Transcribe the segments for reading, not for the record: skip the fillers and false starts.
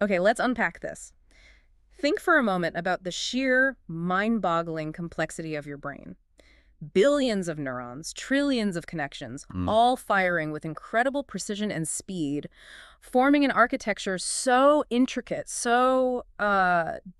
Okay, let's unpack this. Think for a moment about the sheer, mind-boggling complexity of your brain. Billions of neurons, trillions of connections, Mm. all firing with incredible precision and speed, forming an architecture so intricate, so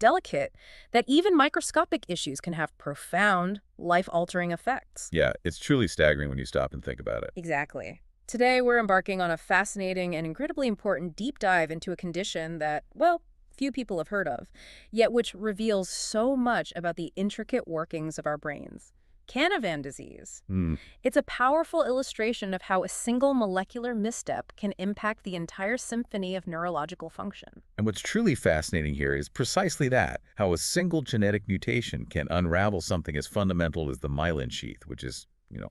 delicate, that even microscopic issues can have profound, life-altering effects. Yeah, it's truly staggering when you stop and think about it. Exactly. Today, we're embarking on a fascinating and incredibly important deep dive into a condition that, well, few people have heard of, yet which reveals so much about the intricate workings of our brains. Canavan disease. Hmm. It's a powerful illustration of how a single molecular misstep can impact the entire symphony of neurological function. And what's truly fascinating here is precisely that, how a single genetic mutation can unravel something as fundamental as the myelin sheath, which is,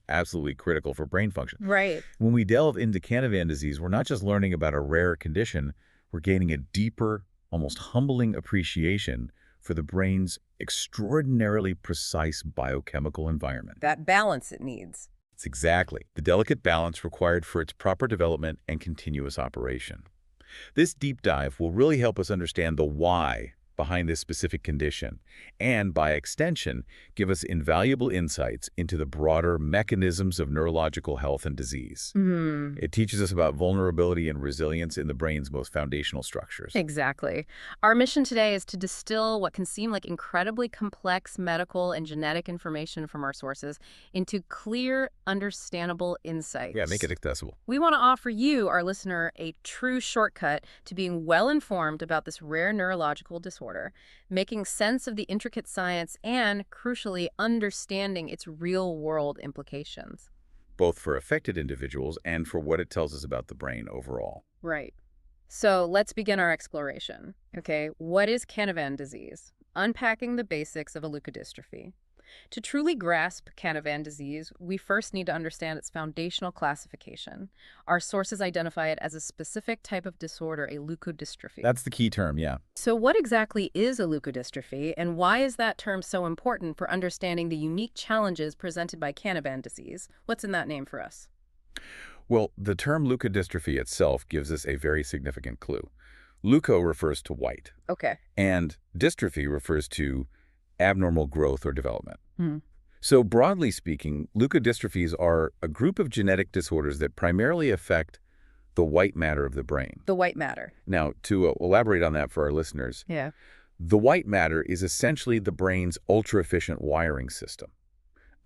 absolutely critical for brain function. Right. When we delve into Canavan disease, we're not just learning about a rare condition, we're gaining a deeper, almost humbling appreciation for the brain's extraordinarily precise biochemical environment. That balance it needs. It's exactly the delicate balance required for its proper development and continuous operation. This deep dive will really help us understand the why behind this specific condition and, by extension, give us invaluable insights into the broader mechanisms of neurological health and disease. Hmm. It teaches us about vulnerability and resilience in the brain's most foundational structures. Exactly. Our mission today is to distill what can seem like incredibly complex medical and genetic information from our sources into clear, understandable insights. Yeah, make it accessible. We want to offer you, our listener, a true shortcut to being well-informed about this rare neurological disorder, making sense of the intricate science, and, crucially, understanding its real-world implications. Both for affected individuals and for what it tells us about the brain overall. Right. So let's begin our exploration. Okay, what is Canavan disease? Unpacking the basics of a leukodystrophy. To truly grasp Canavan disease, we first need to understand its foundational classification. Our sources identify it as a specific type of disorder, a leukodystrophy. That's the key term, yeah. So what exactly is a leukodystrophy, and why is that term so important for understanding the unique challenges presented by Canavan disease? What's in that name for us? Well, the term leukodystrophy itself gives us a very significant clue. Leuko refers to white, Okay. and dystrophy refers to abnormal growth or development. Hmm. So broadly speaking, leukodystrophies are a group of genetic disorders that primarily affect the white matter of the brain. The white matter. Now, to elaborate on that for our listeners, Yeah. the white matter is essentially the brain's ultra-efficient wiring system.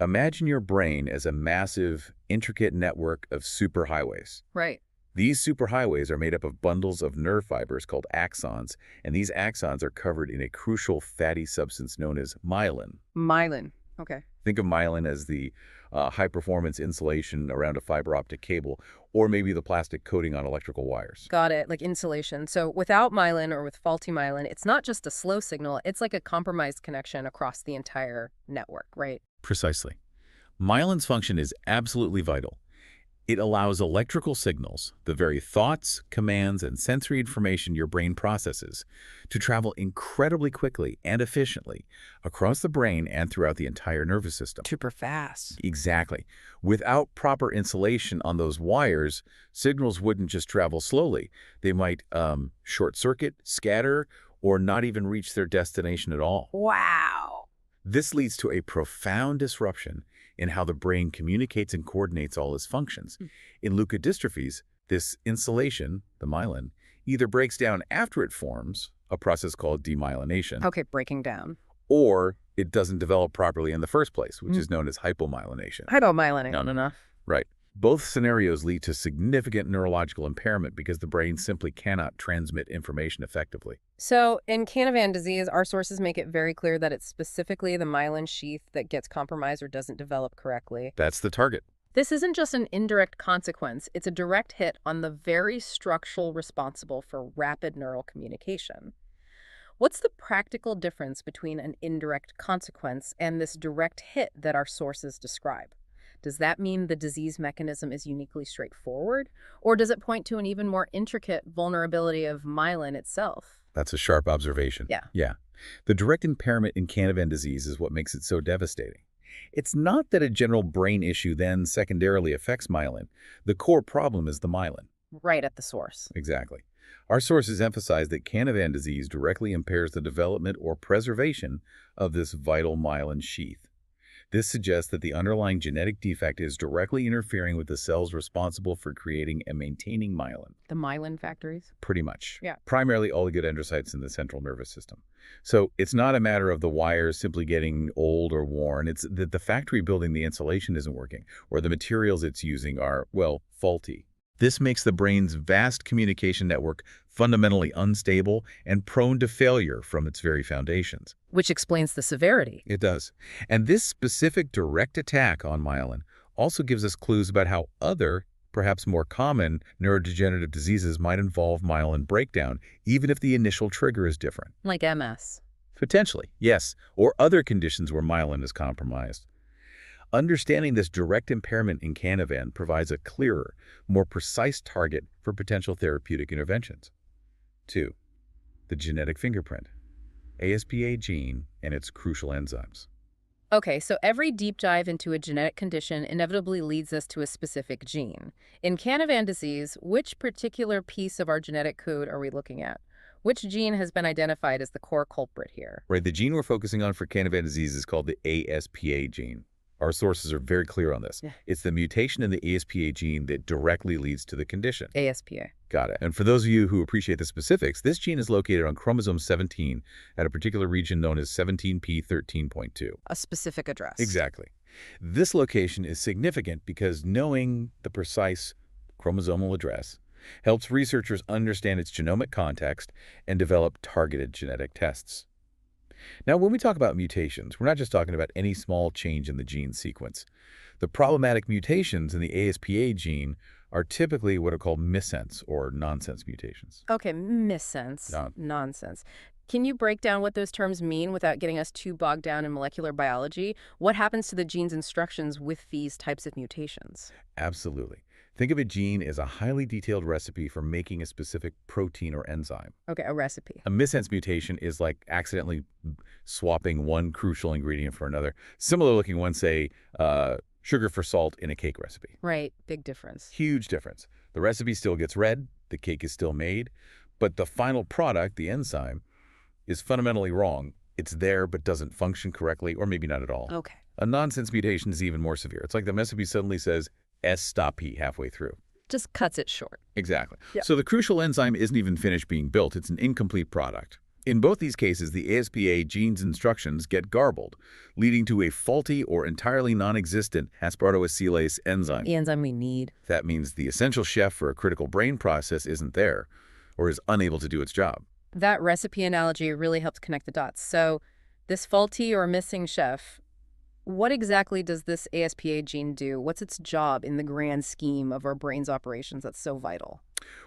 Imagine your brain as a massive, intricate network of superhighways. Right. These superhighways are made up of bundles of nerve fibers called axons, and these axons are covered in a crucial fatty substance known as myelin. Myelin. Okay. Think of myelin as the high-performance insulation around a fiber optic cable, or maybe the plastic coating on electrical wires. Got it, like insulation. So without myelin or with faulty myelin, it's not just a slow signal, it's like a compromised connection across the entire network, right? Precisely. Myelin's function is absolutely vital. It allows electrical signals, the very thoughts, commands, and sensory information your brain processes, to travel incredibly quickly and efficiently across the brain and throughout the entire nervous system. Super fast. Exactly. Without proper insulation on those wires, signals wouldn't just travel slowly. They might short circuit, scatter, or not even reach their destination at all. Wow. This leads to a profound disruption in how the brain communicates and coordinates all its functions. In leukodystrophies, this insulation, the myelin, either breaks down after it forms, a process called demyelination, Okay, breaking down. or it doesn't develop properly in the first place, which is known as hypomyelination. Hypomyelination. No, no, no. Right. Both scenarios lead to significant neurological impairment because the brain simply cannot transmit information effectively. So in Canavan disease, our sources make it very clear that it's specifically the myelin sheath that gets compromised or doesn't develop correctly. That's the target. This isn't just an indirect consequence, it's a direct hit on the very structural responsible for rapid neural communication. What's the practical difference between an indirect consequence and this direct hit that our sources describe? Does that mean the disease mechanism is uniquely straightforward? Or does it point to an even more intricate vulnerability of myelin itself? That's a sharp observation. Yeah. The direct impairment in Canavan disease is what makes it so devastating. It's not that a general brain issue then secondarily affects myelin. The core problem is the myelin. Right at the source. Exactly. Our sources emphasize that Canavan disease directly impairs the development or preservation of this vital myelin sheath. This suggests that the underlying genetic defect is directly interfering with the cells responsible for creating and maintaining myelin. The myelin factories? Pretty much. Yeah. Primarily oligodendrocytes in the central nervous system. So it's not a matter of the wires simply getting old or worn. It's that the factory building the insulation isn't working, or the materials it's using are, well, faulty. This makes the brain's vast communication network fundamentally unstable and prone to failure from its very foundations. Which explains the severity. It does. And this specific direct attack on myelin also gives us clues about how other, perhaps more common, neurodegenerative diseases might involve myelin breakdown, even if the initial trigger is different. Like MS. Potentially, yes, or other conditions where myelin is compromised. Understanding this direct impairment in Canavan provides a clearer, more precise target for potential therapeutic interventions. 2. The genetic fingerprint, ASPA gene and its crucial enzymes. Okay, so every deep dive into a genetic condition inevitably leads us to a specific gene. In Canavan disease, which particular piece of our genetic code are we looking at? Which gene has been identified as the core culprit here? Right, the gene we're focusing on for Canavan disease is called the ASPA gene. Our sources are very clear on this. Yeah. It's the mutation in the ASPA gene that directly leads to the condition. ASPA. Got it. And for those of you who appreciate the specifics, this gene is located on chromosome 17 at a particular region known as 17p13.2. A specific address. Exactly. This location is significant because knowing the precise chromosomal address helps researchers understand its genomic context and develop targeted genetic tests. Now, when we talk about mutations, we're not just talking about any small change in the gene sequence. The problematic mutations in the ASPA gene are typically what are called missense or nonsense mutations. Okay, missense. Nonsense. Can you break down what those terms mean without getting us too bogged down in molecular biology? What happens to the gene's instructions with these types of mutations? Absolutely. Think of a gene as a highly detailed recipe for making a specific protein or enzyme. Okay, a recipe. A missense mutation is like accidentally swapping one crucial ingredient for another. Similar looking one, say, sugar for salt in a cake recipe. Right, big difference. Huge difference. The recipe still gets read, the cake is still made, but the final product, the enzyme, is fundamentally wrong. It's there but doesn't function correctly, or maybe not at all. Okay. A nonsense mutation is even more severe. It's like the recipe suddenly says S stop P halfway through. Just cuts it short. Exactly. Yep. So the crucial enzyme isn't even finished being built. It's an incomplete product. In both these cases, the ASPA gene's instructions get garbled, leading to a faulty or entirely non-existent aspartoacylase enzyme. The enzyme we need. That means the essential chef for a critical brain process isn't there or is unable to do its job. That recipe analogy really helps connect the dots. So this faulty or missing chef, what exactly does this ASPA gene do? What's its job in the grand scheme of our brain's operations that's so vital?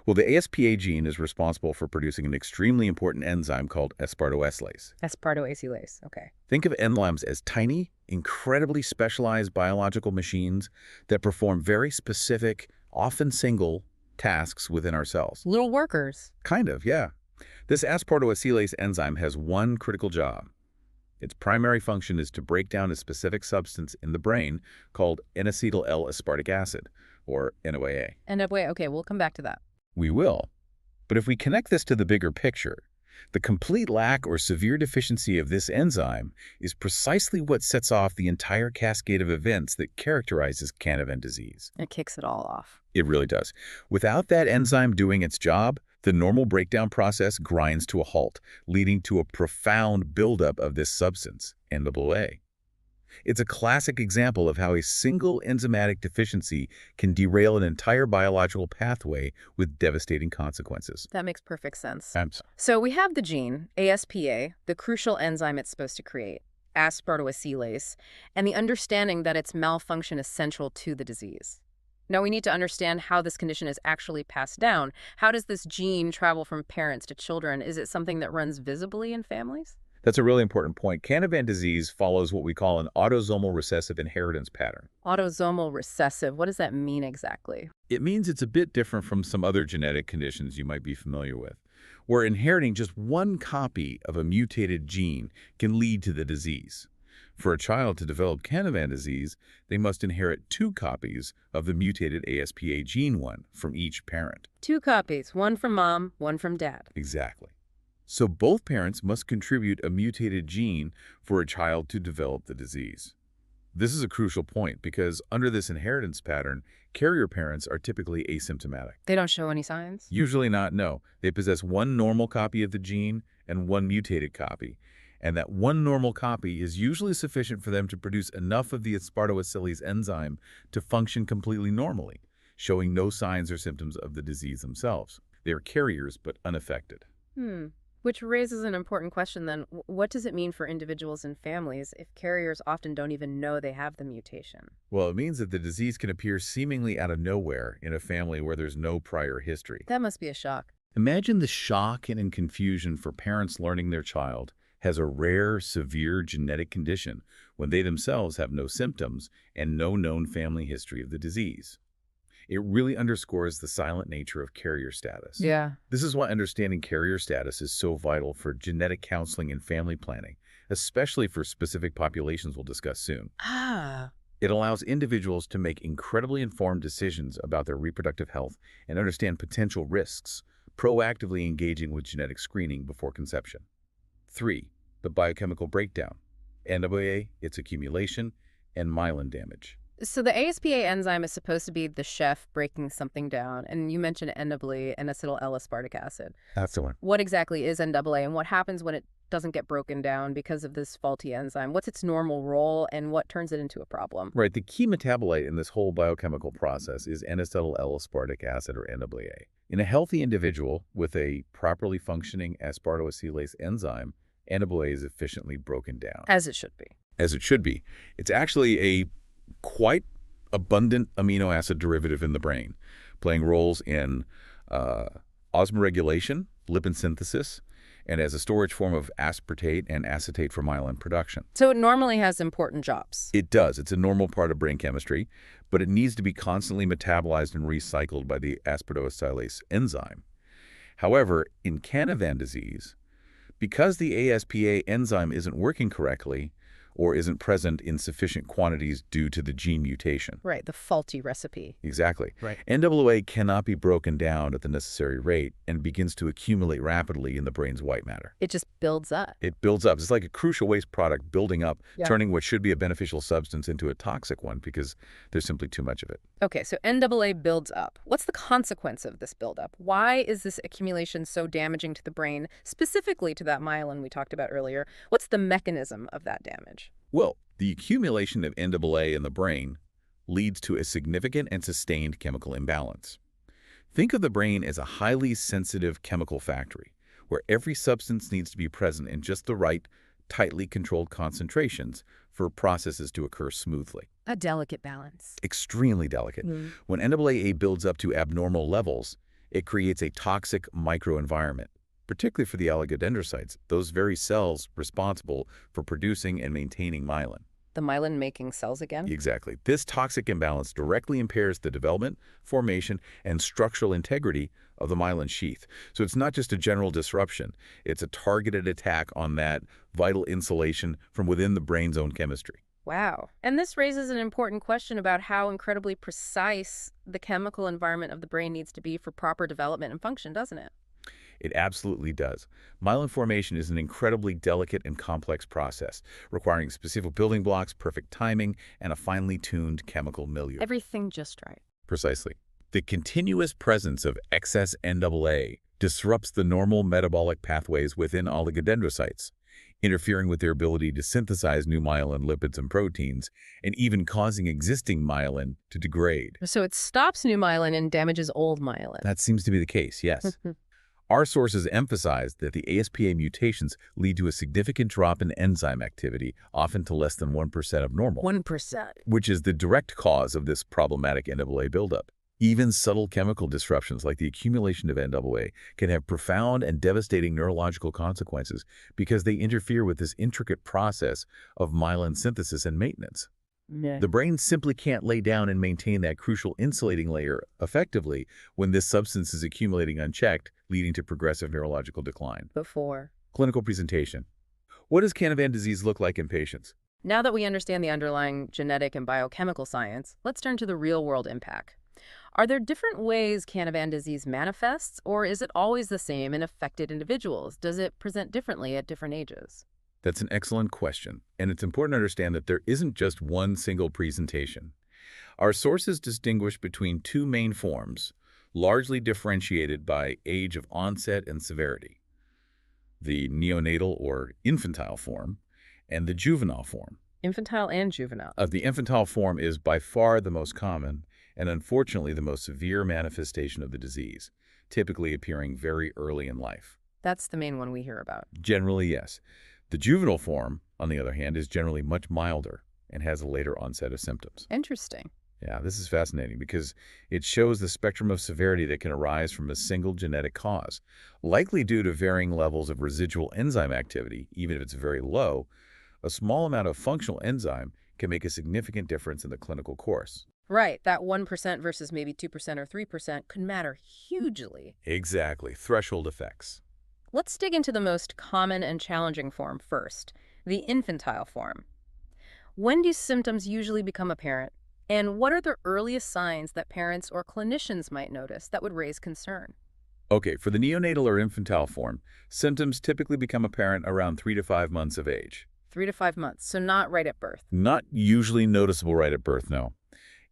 Well, the ASPA gene is responsible for producing an extremely important enzyme called aspartoacylase. Aspartoacylase, okay. Think of enzymes as tiny, incredibly specialized biological machines that perform very specific, often single, tasks within our cells. Little workers. Kind of, yeah. This aspartoacylase enzyme has one critical job. Its primary function is to break down a specific substance in the brain called N-acetyl L-aspartic acid, or NOAA. NOAA, okay, we'll come back to that. We will. But if we connect this to the bigger picture, the complete lack or severe deficiency of this enzyme is precisely what sets off the entire cascade of events that characterizes Canavan disease. It kicks it all off. It really does. Without that enzyme doing its job, the normal breakdown process grinds to a halt, leading to a profound buildup of this substance, NOAA. It's a classic example of how a single enzymatic deficiency can derail an entire biological pathway with devastating consequences. That makes perfect sense. Absolutely. So we have the gene, ASPA, the crucial enzyme it's supposed to create, aspartoacylase, and the understanding that its malfunction is central to the disease. Now we need to understand how this condition is actually passed down. How does this gene travel from parents to children? Is it something that runs visibly in families? That's a really important point. Canavan disease follows what we call an autosomal recessive inheritance pattern. Autosomal recessive, what does that mean exactly? It means it's a bit different from some other genetic conditions you might be familiar with, where inheriting just one copy of a mutated gene can lead to the disease. For a child to develop Canavan disease, they must inherit 2 copies of the mutated ASPA gene 1 from each parent. 2 copies, one from mom, one from dad. Exactly. So both parents must contribute a mutated gene for a child to develop the disease. This is a crucial point because under this inheritance pattern, carrier parents are typically asymptomatic. They don't show any signs? Usually not, no. They possess 1 normal copy of the gene and 1 mutated copy. And that 1 normal copy is usually sufficient for them to produce enough of the aspartooacylase enzyme to function completely normally, showing no signs or symptoms of the disease themselves. They are carriers but unaffected. Which raises an important question then. What does it mean for individuals and families if carriers often don't even know they have the mutation? Well, it means that the disease can appear seemingly out of nowhere in a family where there's no prior history. That must be a shock. Imagine the shock and confusion for parents learning their child has a rare, severe genetic condition when they themselves have no symptoms and no known family history of the disease. It really underscores the silent nature of carrier status. Yeah. This is why understanding carrier status is so vital for genetic counseling and family planning, especially for specific populations we'll discuss soon. It allows individuals to make incredibly informed decisions about their reproductive health and understand potential risks, proactively engaging with genetic screening before conception. 3. The biochemical breakdown. NWA, its accumulation, and myelin damage. So the ASPA enzyme is supposed to be the chef breaking something down, and you mentioned NAA, N-acetyl L-aspartic acid. That's the one. What exactly is NAA, and what happens when it doesn't get broken down because of this faulty enzyme? What's its normal role, and what turns it into a problem? Right. The key metabolite in this whole biochemical process is N-acetyl L-aspartic acid, or NAA. In a healthy individual with a properly functioning aspartooacylase enzyme, NAA is efficiently broken down. As it should be. As it should be. It's actually a quite abundant amino acid derivative in the brain, playing roles in osmoregulation, lipid synthesis, and as a storage form of aspartate and acetate for myelin production. So it normally has important jobs. It does. It's a normal part of brain chemistry, but it needs to be constantly metabolized and recycled by the aspartooacylase enzyme. However, in Canavan disease, because the ASPA enzyme isn't working correctly, or isn't present in sufficient quantities due to the gene mutation. Right, the faulty recipe. Exactly. Right. NAA cannot be broken down at the necessary rate and begins to accumulate rapidly in the brain's white matter. It just builds up. It builds up. It's like a crucial waste product building up, Yeah. turning what should be a beneficial substance into a toxic one because there's simply too much of it. Okay, so NAA builds up. What's the consequence of this buildup? Why is this accumulation so damaging to the brain, specifically to that myelin we talked about earlier? What's the mechanism of that damage? Well, the accumulation of NAA in the brain leads to a significant and sustained chemical imbalance. Think of the brain as a highly sensitive chemical factory, where every substance needs to be present in just the right, tightly controlled concentrations for processes to occur smoothly. A delicate balance. Extremely delicate. When NAA builds up to abnormal levels, it creates a toxic microenvironment, particularly for the oligodendrocytes, those very cells responsible for producing and maintaining myelin. The myelin-making cells again? Exactly. This toxic imbalance directly impairs the development, formation, and structural integrity of the myelin sheath. So it's not just a general disruption. It's a targeted attack on that vital insulation from within the brain's own chemistry. Wow. And this raises an important question about how incredibly precise the chemical environment of the brain needs to be for proper development and function, doesn't it? It absolutely does. Myelin formation is an incredibly delicate and complex process, requiring specific building blocks, perfect timing, and a finely tuned chemical milieu. Everything just right. Precisely. The continuous presence of excess NAA disrupts the normal metabolic pathways within oligodendrocytes, interfering with their ability to synthesize new myelin lipids and proteins, and even causing existing myelin to degrade. So it stops new myelin and damages old myelin. That seems to be the case, yes. Our sources emphasize that the ASPA mutations lead to a significant drop in enzyme activity, often to less than 1% of normal. 1%. Which is the direct cause of this problematic NAA buildup. Even subtle chemical disruptions like the accumulation of NAA can have profound and devastating neurological consequences because they interfere with this intricate process of myelin synthesis and maintenance. Yeah. The brain simply can't lay down and maintain that crucial insulating layer effectively when this substance is accumulating unchecked, leading to progressive neurological decline. Before. Clinical presentation. What does Canavan disease look like in patients? Now that we understand the underlying genetic and biochemical science, let's turn to the real-world impact. Are there different ways Canavan disease manifests, or is it always the same in affected individuals? Does it present differently at different ages? That's an excellent question, and it's important to understand that there isn't just one single presentation. Our sources distinguish between two main forms, largely differentiated by age of onset and severity: the neonatal or infantile form and the juvenile form. Infantile and juvenile. The infantile form is by far the most common and unfortunately the most severe manifestation of the disease, typically appearing very early in life. That's the main one we hear about. Generally, yes. The juvenile form, on the other hand, is generally much milder and has a later onset of symptoms. Interesting. Yeah, this is fascinating because it shows the spectrum of severity that can arise from a single genetic cause, likely due to varying levels of residual enzyme activity. Even if it's very low, a small amount of functional enzyme can make a significant difference in the clinical course. Right, that 1% versus maybe 2% or 3% could matter hugely. Exactly, threshold effects. Let's dig into the most common and challenging form first, the infantile form. When do symptoms usually become apparent? And what are the earliest signs that parents or clinicians might notice that would raise concern? Okay, for the neonatal or infantile form, symptoms typically become apparent around 3 to 5 months of age. 3 to 5 months, so not right at birth. Not usually noticeable right at birth, no.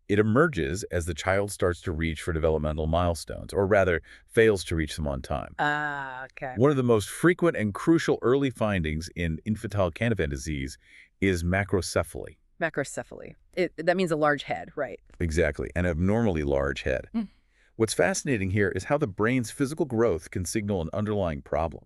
It emerges as the child starts to reach for developmental milestones, or rather, fails to reach them on time. Ah, okay. One of the most frequent and crucial early findings in infantile Canavan disease is macrocephaly. Macrocephaly. That means a large head, right? Exactly, an abnormally large head. Mm. What's fascinating here is how the brain's physical growth can signal an underlying problem.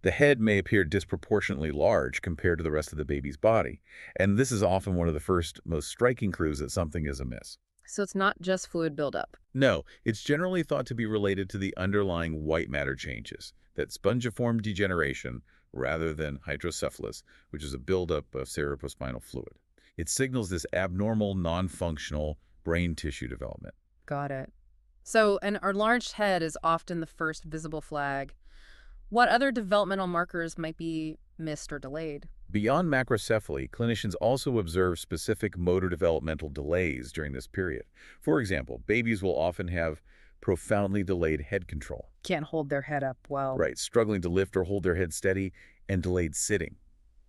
The head may appear disproportionately large compared to the rest of the baby's body, and this is often one of the first, most striking clues that something is amiss. So it's not just fluid buildup. No, it's generally thought to be related to the underlying white matter changes, that spongiform degeneration, rather than hydrocephalus, which is a buildup of cerebrospinal fluid. It signals this abnormal, non-functional brain tissue development. Got it. So an enlarged head is often the first visible flag. What other developmental markers might be missed or delayed? Beyond macrocephaly, clinicians also observe specific motor developmental delays during this period. For example, babies will often have profoundly delayed head control. Can't hold their head up well. Right, struggling to lift or hold their head steady, and delayed sitting.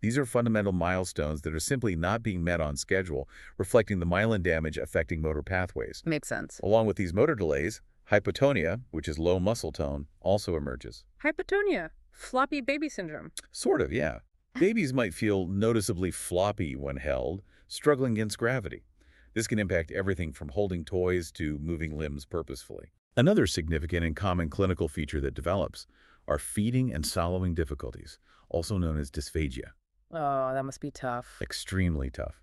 These are fundamental milestones that are simply not being met on schedule, reflecting the myelin damage affecting motor pathways. Makes sense. Along with these motor delays, hypotonia, which is low muscle tone, also emerges. Hypotonia. Floppy baby syndrome. Sort of, yeah. Babies might feel noticeably floppy when held, struggling against gravity. This can impact everything from holding toys to moving limbs purposefully. Another significant and common clinical feature that develops are feeding and swallowing difficulties, also known as dysphagia. Oh, that must be tough. Extremely tough.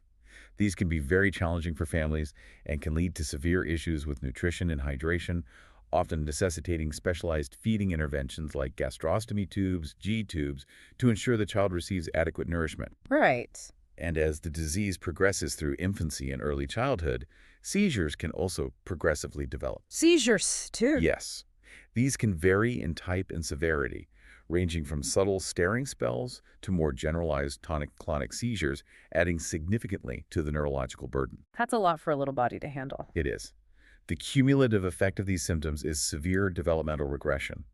These can be very challenging for families and can lead to severe issues with nutrition and hydration, often necessitating specialized feeding interventions like gastrostomy tubes, G-tubes, to ensure the child receives adequate nourishment. Right. And as the disease progresses through infancy and early childhood, seizures can also progressively develop. Seizures, too. Yes, these can vary in type and severity, ranging from subtle staring spells to more generalized tonic-clonic seizures, adding significantly to the neurological burden. That's a lot for a little body to handle. It is. The cumulative effect of these symptoms is severe developmental regression.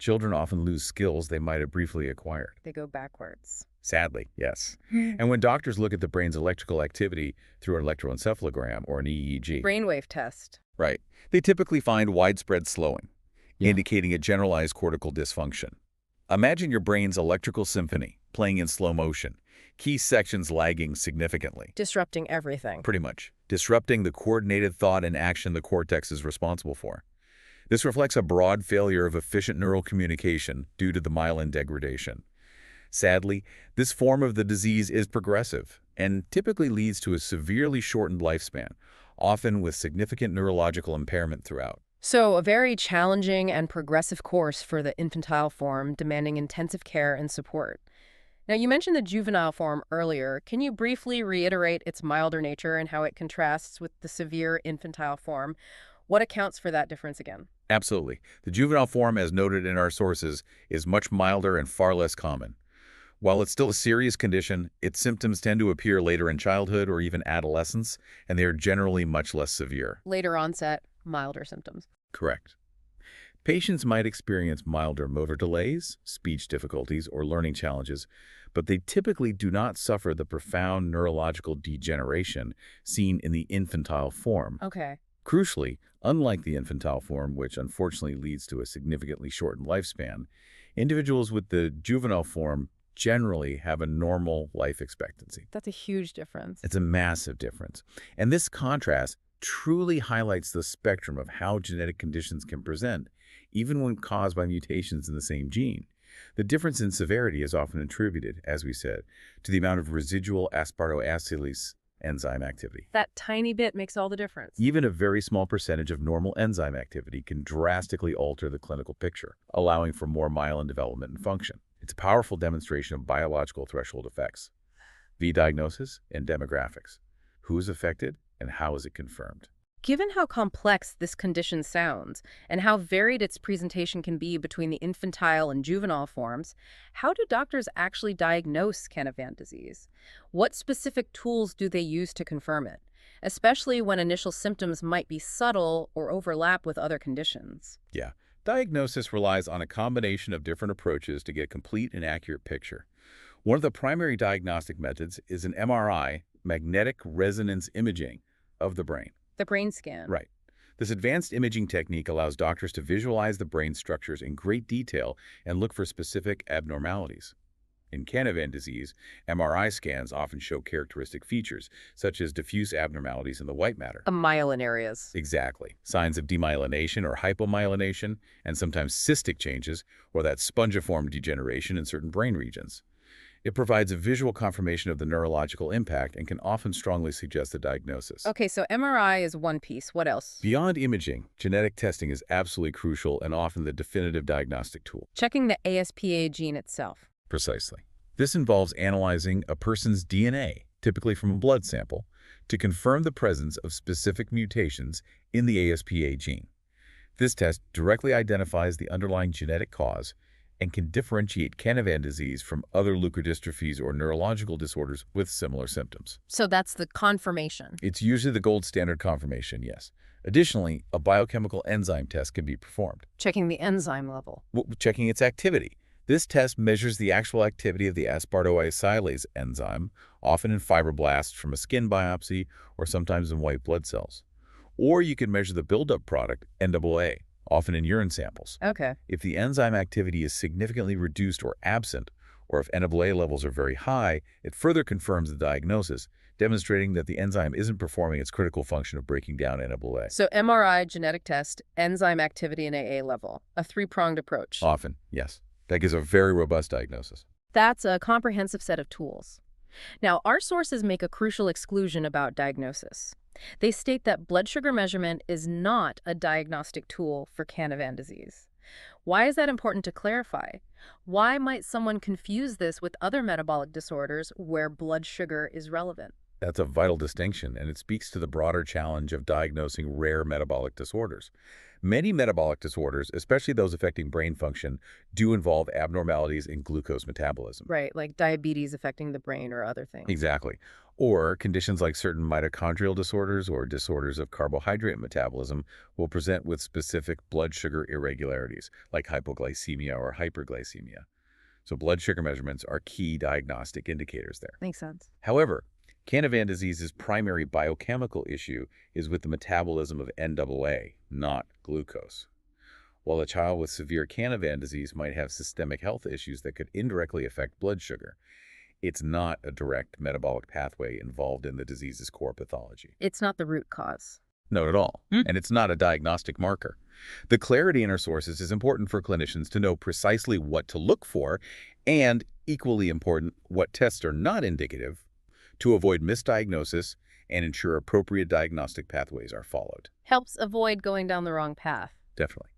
Children often lose skills they might have briefly acquired. They go backwards. Sadly, yes. And when doctors look at the brain's electrical activity through an electroencephalogram or an EEG, Brainwave test. right, they typically find widespread slowing, Yeah. indicating a generalized cortical dysfunction. Imagine your brain's electrical symphony playing in slow motion, key sections lagging significantly. Disrupting everything. Pretty much, disrupting the coordinated thought and action the cortex is responsible for. This reflects a broad failure of efficient neural communication due to the myelin degradation. Sadly, this form of the disease is progressive and typically leads to a severely shortened lifespan, often with significant neurological impairment throughout. So a very challenging and progressive course for the infantile form, demanding intensive care and support. Now, you mentioned the juvenile form earlier. Can you briefly reiterate its milder nature and how it contrasts with the severe infantile form? What accounts for that difference again? Absolutely. The juvenile form, as noted in our sources, is much milder and far less common. While it's still a serious condition, its symptoms tend to appear later in childhood or even adolescence, and they are generally much less severe. Later onset, milder symptoms. Correct. Patients might experience milder motor delays, speech difficulties, or learning challenges, but they typically do not suffer the profound neurological degeneration seen in the infantile form. Okay. Crucially, unlike the infantile form, which unfortunately leads to a significantly shortened lifespan, individuals with the juvenile form generally have a normal life expectancy. That's a huge difference. It's a massive difference. And this contrast truly highlights the spectrum of how genetic conditions can present, even when caused by mutations in the same gene. The difference in severity is often attributed, as we said, to the amount of residual aspartoacylase enzyme activity. That tiny bit makes all the difference. Even a very small percentage of normal enzyme activity can drastically alter the clinical picture, allowing for more myelin development and function. It's a powerful demonstration of biological threshold effects. The diagnosis and demographics. Who is affected and how is it confirmed? Given how complex this condition sounds and how varied its presentation can be between the infantile and juvenile forms, how do doctors actually diagnose Canavan disease? What specific tools do they use to confirm it, especially when initial symptoms might be subtle or overlap with other conditions? Yeah, diagnosis relies on a combination of different approaches to get a complete and accurate picture. One of the primary diagnostic methods is an MRI, magnetic resonance imaging, of the brain. The brain scan. Right. This advanced imaging technique allows doctors to visualize the brain structures in great detail and look for specific abnormalities. In Canavan disease, MRI scans often show characteristic features, such as diffuse abnormalities in the white matter. The myelin areas. Exactly. Signs of demyelination or hypomyelination, and sometimes cystic changes, or that spongiform degeneration in certain brain regions. It provides a visual confirmation of the neurological impact and can often strongly suggest the diagnosis. Okay, so MRI is one piece. What else? Beyond imaging, genetic testing is absolutely crucial and often the definitive diagnostic tool. Checking the ASPA gene itself. Precisely. This involves analyzing a person's DNA, typically from a blood sample, to confirm the presence of specific mutations in the ASPA gene. This test directly identifies the underlying genetic cause and can differentiate Canavan disease from other leukodystrophies or neurological disorders with similar symptoms. So that's the confirmation. It's usually the gold standard confirmation, yes. Additionally, a biochemical enzyme test can be performed, Checking the enzyme level. checking its activity. This test measures the actual activity of the aspartoacylase enzyme, often in fibroblasts from a skin biopsy or sometimes in white blood cells. Or you can measure the buildup product, NAA, often in urine samples. Okay. If the enzyme activity is significantly reduced or absent, or if NAA levels are very high, it further confirms the diagnosis, demonstrating that the enzyme isn't performing its critical function of breaking down NAA. So MRI, genetic test, enzyme activity, and AA level. A three-pronged approach. Often, yes. That gives a very robust diagnosis. That's a comprehensive set of tools. Now, our sources make a crucial exclusion about diagnosis. They state that blood sugar measurement is not a diagnostic tool for Canavan disease. Why is that important to clarify? Why might someone confuse this with other metabolic disorders where blood sugar is relevant? That's a vital distinction, and it speaks to the broader challenge of diagnosing rare metabolic disorders. Many metabolic disorders, especially those affecting brain function, do involve abnormalities in glucose metabolism. Right, like diabetes affecting the brain or other things. Exactly. Or conditions like certain mitochondrial disorders or disorders of carbohydrate metabolism will present with specific blood sugar irregularities, like hypoglycemia or hyperglycemia. So blood sugar measurements are key diagnostic indicators there. Makes sense. However, Canavan disease's primary biochemical issue is with the metabolism of NAA, not glucose. While a child with severe Canavan disease might have systemic health issues that could indirectly affect blood sugar, it's not a direct metabolic pathway involved in the disease's core pathology. It's not the root cause. Not at all. And it's not a diagnostic marker. The clarity in our sources is important for clinicians to know precisely what to look for, and equally important, what tests are not indicative, to avoid misdiagnosis and ensure appropriate diagnostic pathways are followed. Helps avoid going down the wrong path. Definitely.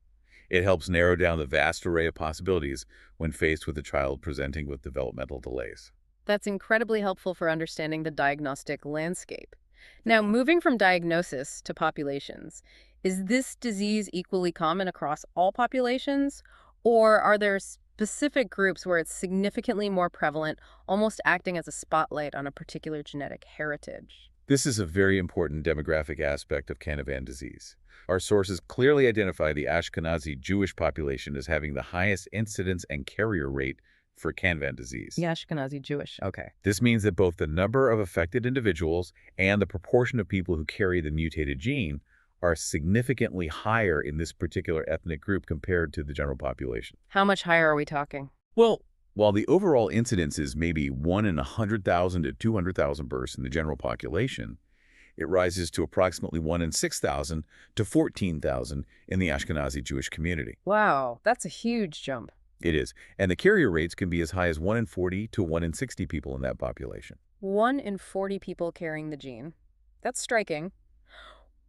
It helps narrow down the vast array of possibilities when faced with a child presenting with developmental delays. That's incredibly helpful for understanding the diagnostic landscape. Now, moving from diagnosis to populations, is this disease equally common across all populations, or are there specific groups where it's significantly more prevalent, almost acting as a spotlight on a particular genetic heritage. This is a very important demographic aspect of Canavan disease. Our sources clearly identify the Ashkenazi Jewish population as having the highest incidence and carrier rate for Canavan disease. The Ashkenazi Jewish. Okay. This means that both the number of affected individuals and the proportion of people who carry the mutated gene are significantly higher in this particular ethnic group compared to the general population. How much higher are we talking? Well, while the overall incidence is maybe 1 in 100,000 to 200,000 births in the general population, it rises to approximately 1 in 6,000 to 14,000 in the Ashkenazi Jewish community. Wow, that's a huge jump. It is, and the carrier rates can be as high as 1 in 40 to 1 in 60 people in that population. 1 in 40 people carrying the gene. That's striking.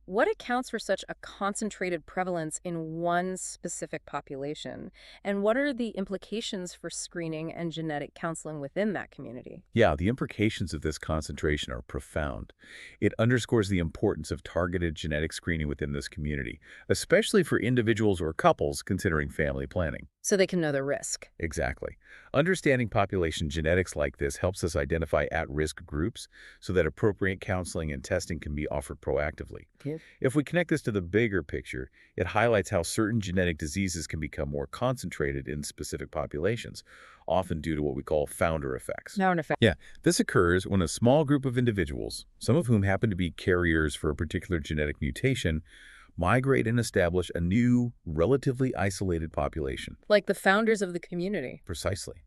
What accounts for such a concentrated prevalence in one specific population? And what are the implications for screening and genetic counseling within that community? Yeah, the implications of this concentration are profound. It underscores the importance of targeted genetic screening within this community, especially for individuals or couples considering family planning. So they can know the risk. Exactly. Understanding population genetics like this helps us identify at-risk groups so that appropriate counseling and testing can be offered proactively. Yep. If we connect this to the bigger picture, it highlights how certain genetic diseases can become more concentrated in specific populations, often due to what we call founder effects. Now, in effect. Yeah, this occurs when a small group of individuals, some of whom happen to be carriers for a particular genetic mutation, migrate and establish a new, relatively isolated population. Like the founders of the community. Precisely.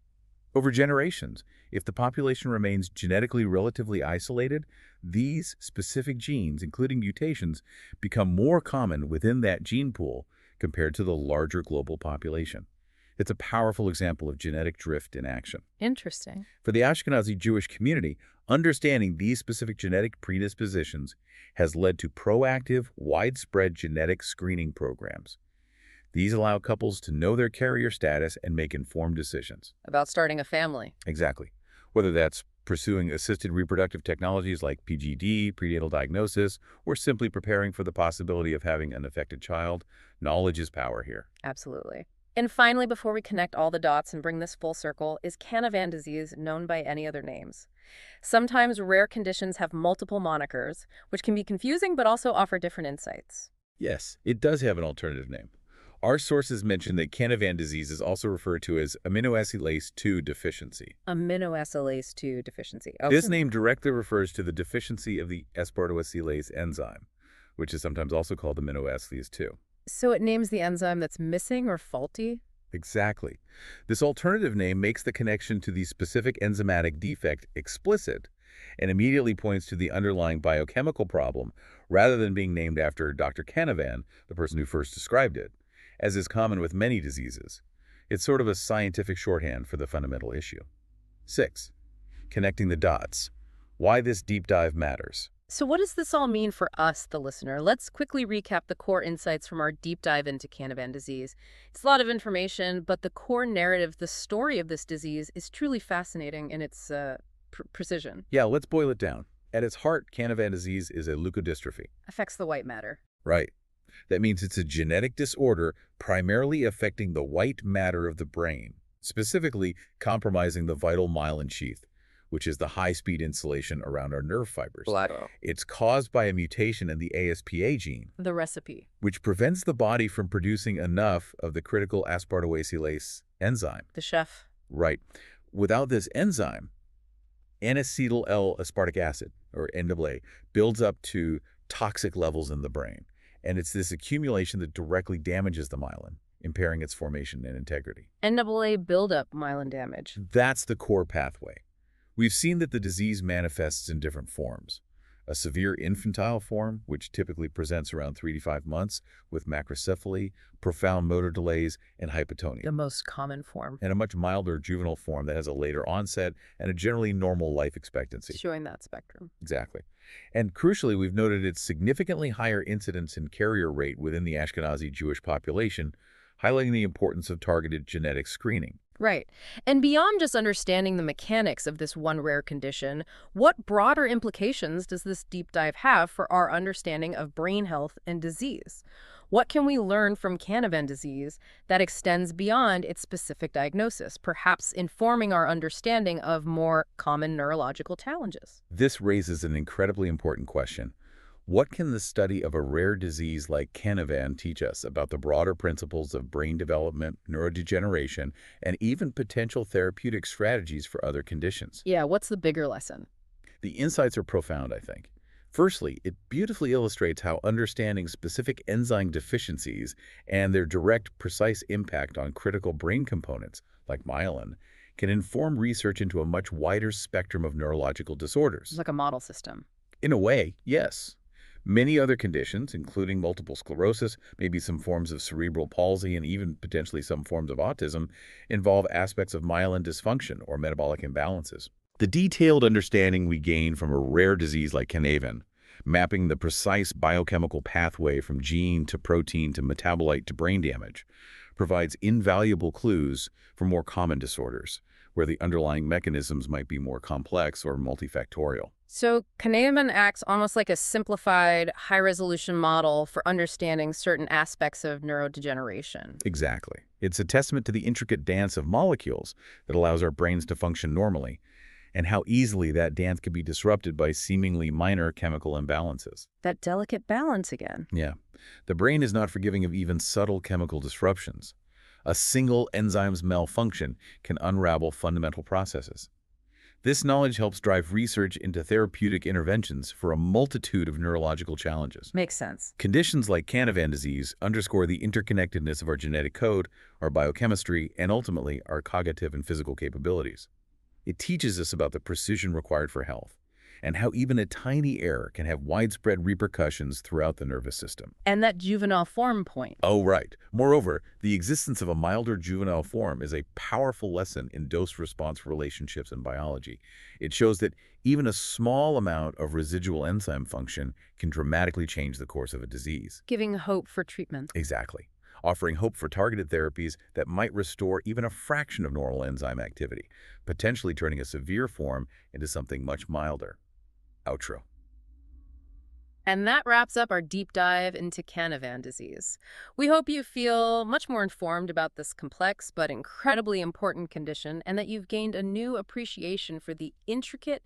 Over generations, if the population remains genetically relatively isolated, these specific genes, including mutations, become more common within that gene pool compared to the larger global population. It's a powerful example of genetic drift in action. Interesting. For the Ashkenazi Jewish community, understanding these specific genetic predispositions has led to proactive, widespread genetic screening programs. These allow couples to know their carrier status and make informed decisions. About starting a family. Exactly. Whether that's pursuing assisted reproductive technologies like PGD, prenatal diagnosis, or simply preparing for the possibility of having an affected child, knowledge is power here. Absolutely. And finally, before we connect all the dots and bring this full circle, is Canavan disease known by any other names? Sometimes rare conditions have multiple monikers, which can be confusing but also offer different insights. Yes, it does have an alternative name. Our sources mention that Canavan disease is also referred to as aminoacylase 2 deficiency. Aminoacylase 2 deficiency. Okay. This name directly refers to the deficiency of the aspartoacylase enzyme, which is sometimes also called aminoacylase 2. So it names the enzyme that's missing or faulty? Exactly. This alternative name makes the connection to the specific enzymatic defect explicit and immediately points to the underlying biochemical problem rather than being named after Dr. Canavan, the person who first described it, as is common with many diseases. It's sort of a scientific shorthand for the fundamental issue. 6. Connecting the dots. Why this deep dive matters. So what does this all mean for us, the listener? Let's quickly recap the core insights from our deep dive into Canavan disease. It's a lot of information, but the core narrative, the story of this disease, is truly fascinating in its precision. Yeah, let's boil it down. At its heart, Canavan disease is a leukodystrophy. Affects the white matter. Right. That means it's a genetic disorder primarily affecting the white matter of the brain, specifically compromising the vital myelin sheath, which is the high-speed insulation around our nerve fibers. It's caused by a mutation in the ASPA gene, The recipe. which prevents the body from producing enough of the critical aspartoacylase enzyme. The chef. Right. Without this enzyme, N-acetyl L-aspartic acid, or NAA, builds up to toxic levels in the brain. And it's this accumulation that directly damages the myelin, impairing its formation and integrity. NAA buildup myelin damage. That's the core pathway. We've seen that the disease manifests in different forms. A severe infantile form, which typically presents around 3 to 5 months with macrocephaly, profound motor delays, and hypotonia. The most common form. And a much milder juvenile form that has a later onset and a generally normal life expectancy. Showing that spectrum. Exactly. And crucially, we've noted its significantly higher incidence and carrier rate within the Ashkenazi Jewish population, highlighting the importance of targeted genetic screening. Right. And beyond just understanding the mechanics of this one rare condition, what broader implications does this deep dive have for our understanding of brain health and disease? What can we learn from Canavan disease that extends beyond its specific diagnosis, perhaps informing our understanding of more common neurological challenges? This raises an incredibly important question. What can the study of a rare disease like Canavan teach us about the broader principles of brain development, neurodegeneration, and even potential therapeutic strategies for other conditions? Yeah, what's the bigger lesson? The insights are profound, I think. Firstly, it beautifully illustrates how understanding specific enzyme deficiencies and their direct, precise impact on critical brain components, like myelin, can inform research into a much wider spectrum of neurological It's disorders. like a model system. In a way, yes. Many other conditions, including multiple sclerosis, maybe some forms of cerebral palsy, and even potentially some forms of autism, involve aspects of myelin dysfunction or metabolic imbalances. The detailed understanding we gain from a rare disease like Canavan, mapping the precise biochemical pathway from gene to protein to metabolite to brain damage, provides invaluable clues for more common disorders, where the underlying mechanisms might be more complex or multifactorial. So Canavan acts almost like a simplified, high-resolution model for understanding certain aspects of neurodegeneration. Exactly. It's a testament to the intricate dance of molecules that allows our brains to function normally, and how easily that dance can be disrupted by seemingly minor chemical imbalances. That delicate balance again. Yeah. The brain is not forgiving of even subtle chemical disruptions. A single enzyme's malfunction can unravel fundamental processes. This knowledge helps drive research into therapeutic interventions for a multitude of neurological challenges. Makes sense. Conditions like Canavan disease underscore the interconnectedness of our genetic code, our biochemistry, and ultimately our cognitive and physical capabilities. It teaches us about the precision required for health, and how even a tiny error can have widespread repercussions throughout the nervous system. And that juvenile form point. Oh, right. Moreover, the existence of a milder juvenile form is a powerful lesson in dose-response relationships in biology. It shows that even a small amount of residual enzyme function can dramatically change the course of a disease. Giving hope for treatment. Exactly. Offering hope for targeted therapies that might restore even a fraction of normal enzyme activity, potentially turning a severe form into something much milder. Outro. And that wraps up our deep dive into Canavan disease. We hope you feel much more informed about this complex but incredibly important condition, and that you've gained a new appreciation for the intricate,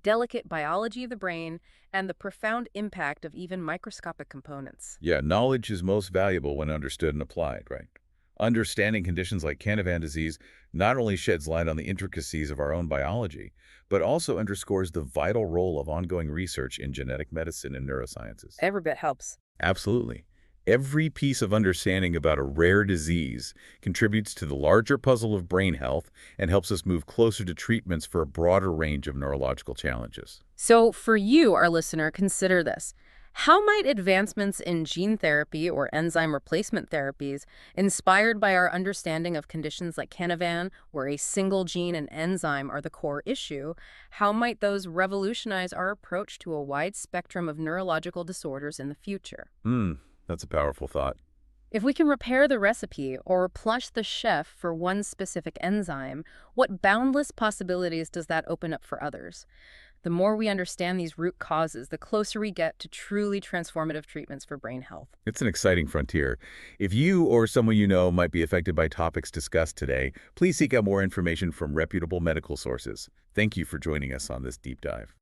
delicate biology of the brain and the profound impact of even microscopic components. Yeah, knowledge is most valuable when understood and applied, right? Understanding conditions like Canavan disease not only sheds light on the intricacies of our own biology, but also underscores the vital role of ongoing research in genetic medicine and neurosciences. Every bit helps. Absolutely. Every piece of understanding about a rare disease contributes to the larger puzzle of brain health and helps us move closer to treatments for a broader range of neurological challenges. So for you, our listener, consider this. How might advancements in gene therapy or enzyme replacement therapies, inspired by our understanding of conditions like Canavan, where a single gene and enzyme are the core issue, how might those revolutionize our approach to a wide spectrum of neurological disorders in the future? That's a powerful thought. If we can repair the recipe or plush the chef for one specific enzyme, what boundless possibilities does that open up for others? The more we understand these root causes, the closer we get to truly transformative treatments for brain health. It's an exciting frontier. If you or someone you know might be affected by topics discussed today, please seek out more information from reputable medical sources. Thank you for joining us on this deep dive.